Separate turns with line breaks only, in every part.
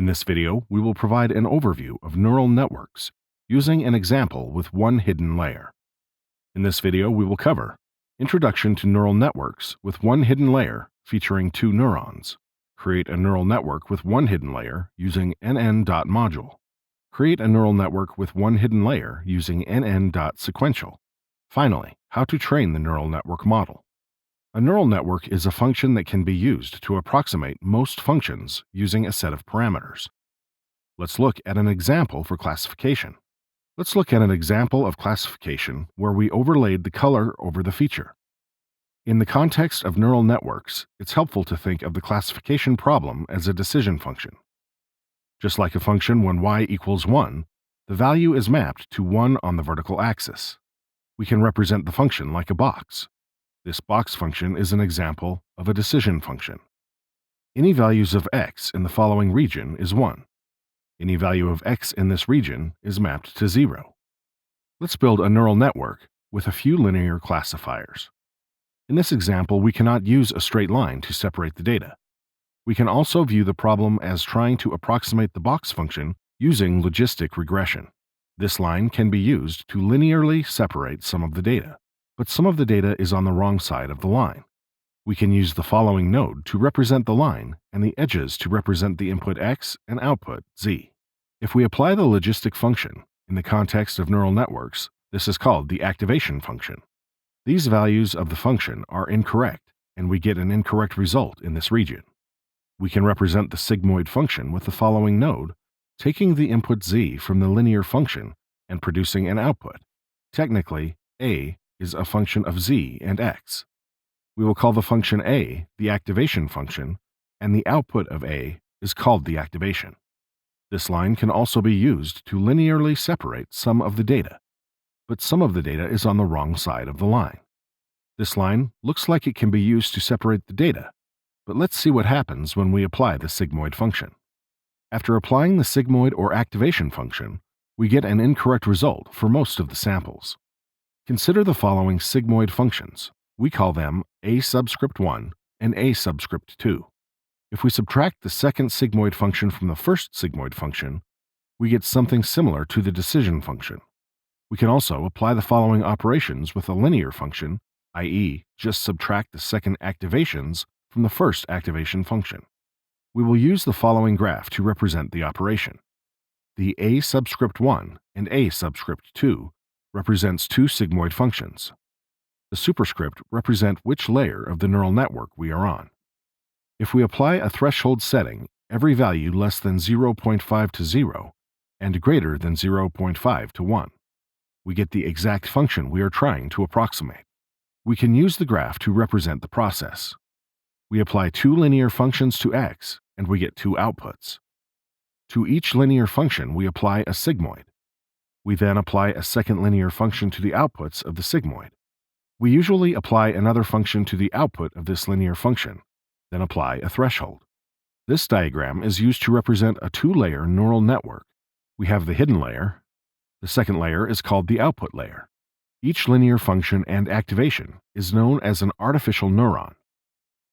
In this video, we will provide an overview of neural networks using an example with one hidden layer. In this video, we will cover Introduction to neural networks with one hidden layer featuring two neurons. Create a neural network with one hidden layer using nn.module. Create a neural network with one hidden layer using nn.sequential. Finally, how to train the neural network model. A neural network is a function that can be used to approximate most functions using a set of parameters. Let's look at an example for classification. Let's look at an example of classification where we overlaid the color over the feature. In the context of neural networks, it's helpful to think of the classification problem as a decision function. Just like a function when y equals 1, the value is mapped to 1 on the vertical axis. We can represent the function like a box. This box function is an example of a decision function. Any values of x in the following region is 1. Any value of x in this region is mapped to 0. Let's build a neural network with a few linear classifiers. In this example, we cannot use a straight line to separate the data. We can also view the problem as trying to approximate the box function using logistic regression. This line can be used to linearly separate some of the data, but some of the data is on the wrong side of the line. We can use the following node to represent the line and the edges to represent the input x and output z. If we apply the logistic function in the context of neural networks, this is called the activation function. These values of the function are incorrect, and we get an incorrect result in this region. We can represent the sigmoid function with the following node, taking the input z from the linear function and producing an output. Technically, a is a function of z and x. We will call the function a the activation function, and the output of a is called the activation. This line can also be used to linearly separate some of the data, but some of the data is on the wrong side of the line. This line looks like it can be used to separate the data, but let's see what happens when we apply the sigmoid function. After applying the sigmoid or activation function, we get an incorrect result for most of the samples. Consider the following sigmoid functions. We call them a subscript 1 and a subscript 2. If we subtract the second sigmoid function from the first sigmoid function, we get something similar to the decision function. We can also apply the following operations with a linear function, i.e., just subtract the second activations from the first activation function. We will use the following graph to represent the operation. The a subscript 1 and a subscript 2 represents two sigmoid functions. The superscript represent which layer of the neural network we are on. If we apply a threshold setting, every value less than 0.5 to 0 and greater than 0.5 to 1, we get the exact function we are trying to approximate. We can use the graph to represent the process. We apply two linear functions to x, and we get two outputs. To each linear function, we apply a sigmoid. We then apply a second linear function to the outputs of the sigmoid. We usually apply another function to the output of this linear function, then apply a threshold. This diagram is used to represent a two-layer neural network. We have the hidden layer. The second layer is called the output layer. Each linear function and activation is known as an artificial neuron.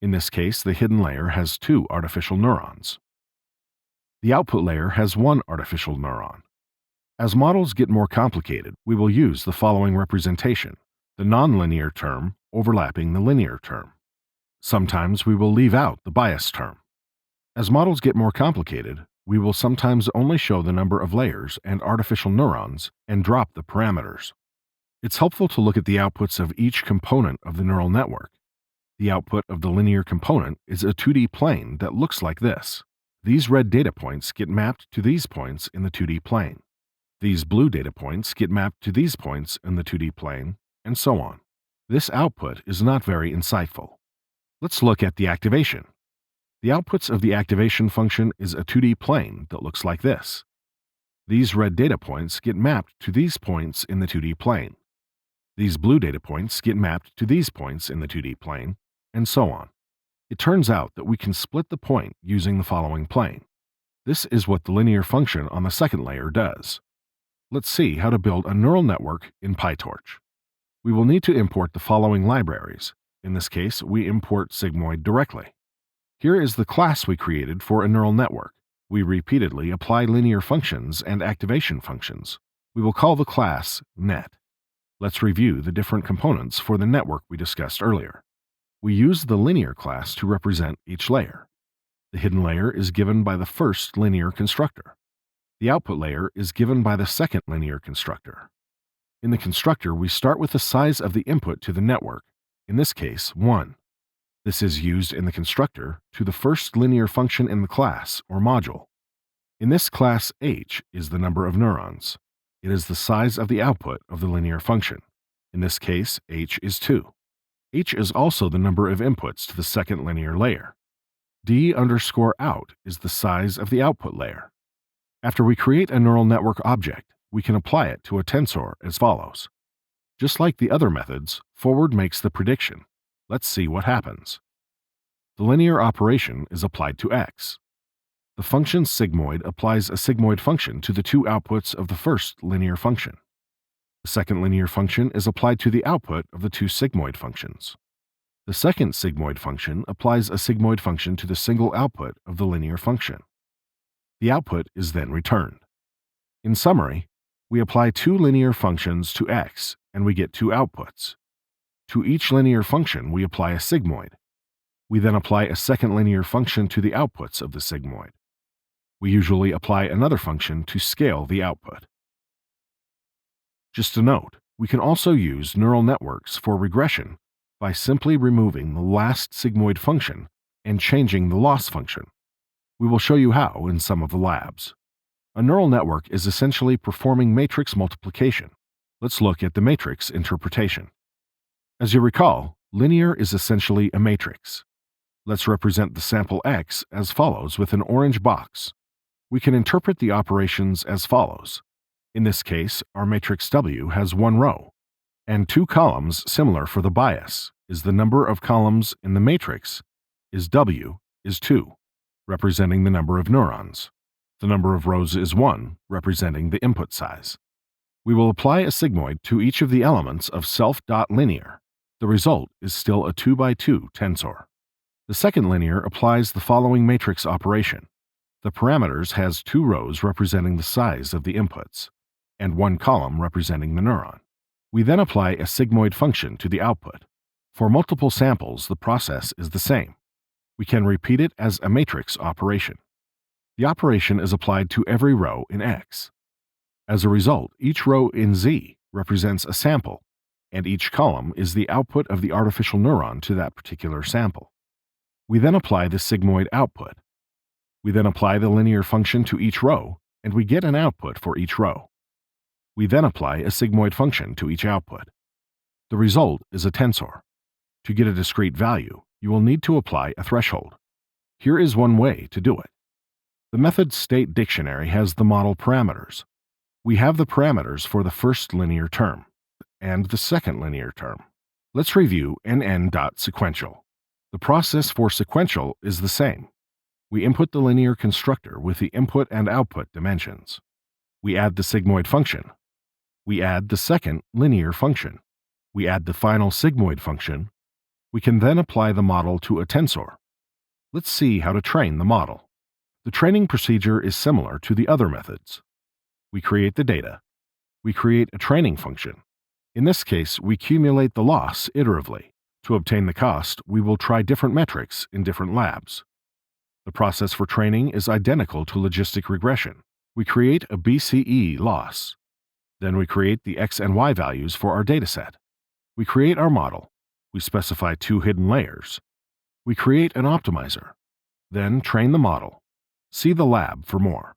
In this case, the hidden layer has two artificial neurons. The output layer has one artificial neuron. As models get more complicated, we will use the following representation, the nonlinear term overlapping the linear term. Sometimes we will leave out the bias term. As models get more complicated, we will sometimes only show the number of layers and artificial neurons and drop the parameters. It's helpful to look at the outputs of each component of the neural network. The output of the linear component is a 2D plane that looks like this. These red data points get mapped to these points in the 2D plane. These blue data points get mapped to these points in the 2D plane, and so on. This output is not very insightful. Let's look at the activation. The outputs of the activation function is a 2D plane that looks like this. These red data points get mapped to these points in the 2D plane. These blue data points get mapped to these points in the 2D plane, and so on. It turns out that we can split the point using the following plane. This is what the linear function on the second layer does. Let's see how to build a neural network in PyTorch. We will need to import the following libraries. In this case, we import sigmoid directly. Here is the class we created for a neural network. We repeatedly apply linear functions and activation functions. We will call the class net. Let's review the different components for the network we discussed earlier. We use the linear class to represent each layer. The hidden layer is given by the first linear constructor. The output layer is given by the second linear constructor. In the constructor, we start with the size of the input to the network, in this case, 1. This is used in the constructor to the first linear function in the class or module. In this class, h is the number of neurons. It is the size of the output of the linear function. In this case, h is 2. H is also the number of inputs to the second linear layer. d_out is the size of the output layer. After we create a neural network object, we can apply it to a tensor as follows. Just like the other methods, forward makes the prediction. Let's see what happens. The linear operation is applied to x. The function sigmoid applies a sigmoid function to the two outputs of the first linear function. The second linear function is applied to the output of the two sigmoid functions. The second sigmoid function applies a sigmoid function to the single output of the linear function. The output is then returned. In summary, we apply two linear functions to x, and we get two outputs. To each linear function, we apply a sigmoid. We then apply a second linear function to the outputs of the sigmoid. We usually apply another function to scale the output. Just a note, we can also use neural networks for regression by simply removing the last sigmoid function and changing the loss function. We will show you how in some of the labs. A neural network is essentially performing matrix multiplication. Let's look at the matrix interpretation. As you recall, linear is essentially a matrix. Let's represent the sample x as follows with an orange box. We can interpret the operations as follows. In this case, our matrix W has one row, and two columns similar for the bias is the number of columns in the matrix is W is 2, representing the number of neurons. The number of rows is 1, representing the input size. We will apply a sigmoid to each of the elements of self.linear. The result is still a 2x2 tensor. The second linear applies the following matrix operation. The parameters has two rows representing the size of the inputs, and one column representing the neuron. We then apply a sigmoid function to the output. For multiple samples, the process is the same. We can repeat it as a matrix operation. The operation is applied to every row in X. As a result, each row in Z represents a sample, and each column is the output of the artificial neuron to that particular sample. We then apply the sigmoid output. We then apply the linear function to each row, and we get an output for each row. We then apply a sigmoid function to each output. The result is a tensor. To get a discrete value, you will need to apply a threshold. Here is one way to do it. The method state dictionary has the model parameters. We have the parameters for the first linear term and the second linear term. Let's review nn.sequential. The process for sequential is the same. We input the linear constructor with the input and output dimensions. We add the sigmoid function. We add the second linear function. We add the final sigmoid function. We can then apply the model to a tensor. Let's see how to train the model. The training procedure is similar to the other methods. We create the data. We create a training function. In this case, we accumulate the loss iteratively. To obtain the cost, we will try different metrics in different labs. The process for training is identical to logistic regression. We create a BCE loss. Then we create the x and y values for our dataset. We create our model. We specify two hidden layers. We create an optimizer. Then train the model. See the lab for more.